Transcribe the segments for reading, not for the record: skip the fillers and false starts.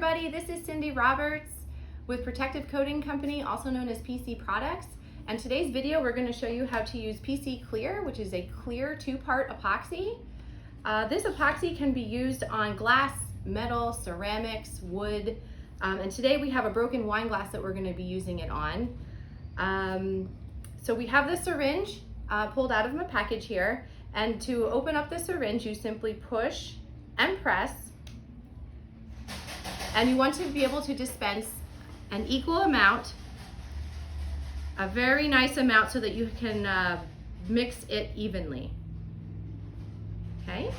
everybody, this is Cindy Roberts with Protective Coating Company, also known as PC Products. And today's video we're going to show you how to use PC Clear, which is a clear two-part epoxy. This epoxy can be used on glass, metal, ceramics, wood, and today we have a broken wine glass that we're going to be using it on. So we have the syringe pulled out of my package here, and to open up the syringe you simply push and press. And you want to be able to dispense an equal amount, a very nice amount, so that you can mix it evenly. Okay?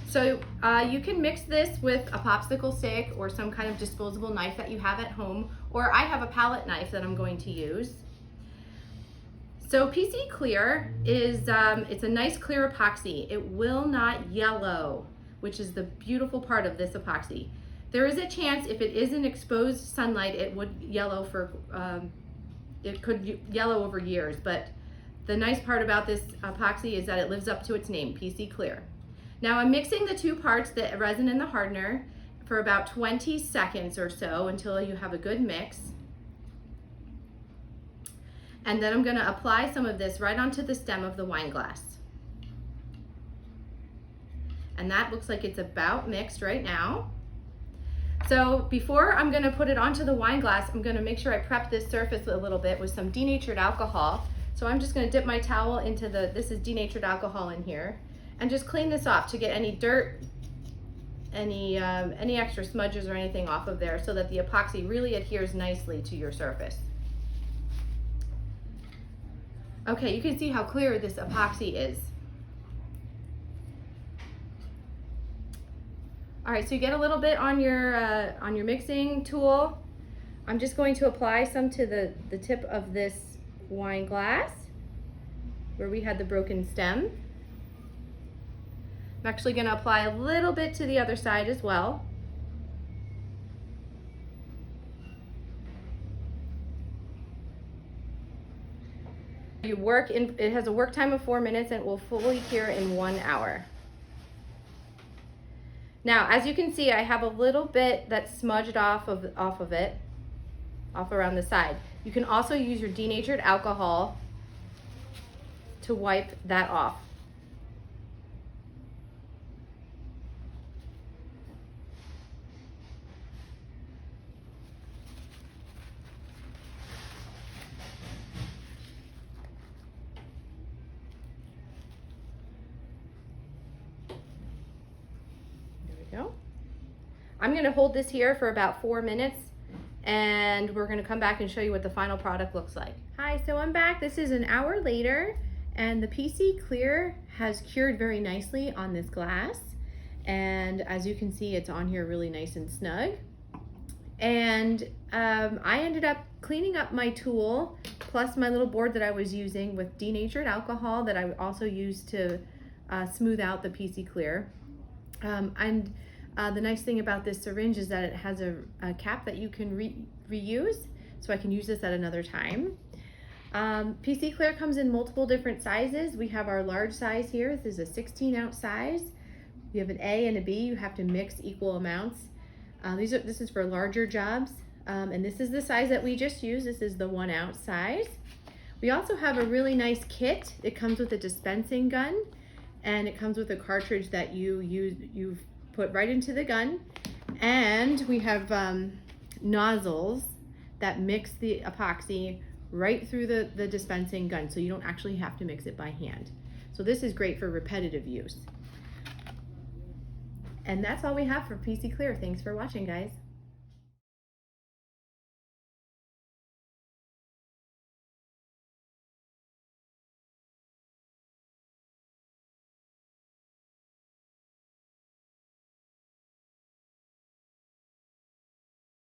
So you can mix this with a popsicle stick or some kind of disposable knife that you have at home, or I have a palette knife that I'm going to use. So PC Clear is it's a nice clear epoxy. It will not yellow, which is the beautiful part of this epoxy. There is a chance if it is in exposed sunlight, it would yellow for, it could yellow over years, but the nice part about this epoxy is that it lives up to its name, PC Clear. Now I'm mixing the two parts, the resin and the hardener, for about 20 seconds or so until you have a good mix. And then I'm gonna apply some of this right onto the stem of the wine glass. And that looks like it's about mixed right now. So before I'm gonna put it onto the wine glass, I'm gonna make sure I prep this surface a little bit with some denatured alcohol. So I'm just gonna dip my towel into this is denatured alcohol in here, and just clean this off to get any dirt, any extra smudges or anything off of there, so that the epoxy really adheres nicely to your surface. Okay, you can see how clear this epoxy is. All right, so you get a little bit on your mixing tool. I'm just going to apply some to the tip of this wine glass where we had the broken stem. I'm actually going to apply a little bit to the other side as well. It has a work time of 4 minutes and it will fully cure in 1 hour. Now, as you can see, I have a little bit that's smudged off around the side. You can also use your denatured alcohol to wipe that off. I'm going to hold this here for about 4 minutes, and we're going to come back and show you what the final product looks like. Hi, so I'm back. This is an hour later, and the PC Clear has cured very nicely on this glass. And as you can see, it's on here really nice and snug. And I ended up cleaning up my tool, plus my little board that I was using, with denatured alcohol that I also used to smooth out the PC Clear. The nice thing about this syringe is that it has a cap that you can reuse, so I can use this at another time. PC Clear comes in multiple different sizes. We have our large size here. This is a 16-ounce size. You have an A and a B. You have to mix equal amounts. This is for larger jobs, and this is the size that we just used. This is the 1-ounce size. We also have a really nice kit. It comes with a dispensing gun, and it comes with a cartridge that you put right into the gun, and we have nozzles that mix the epoxy right through the dispensing gun, so you don't actually have to mix it by hand. So this is great for repetitive use. And that's all we have for PC Clear. Thanks for watching, guys.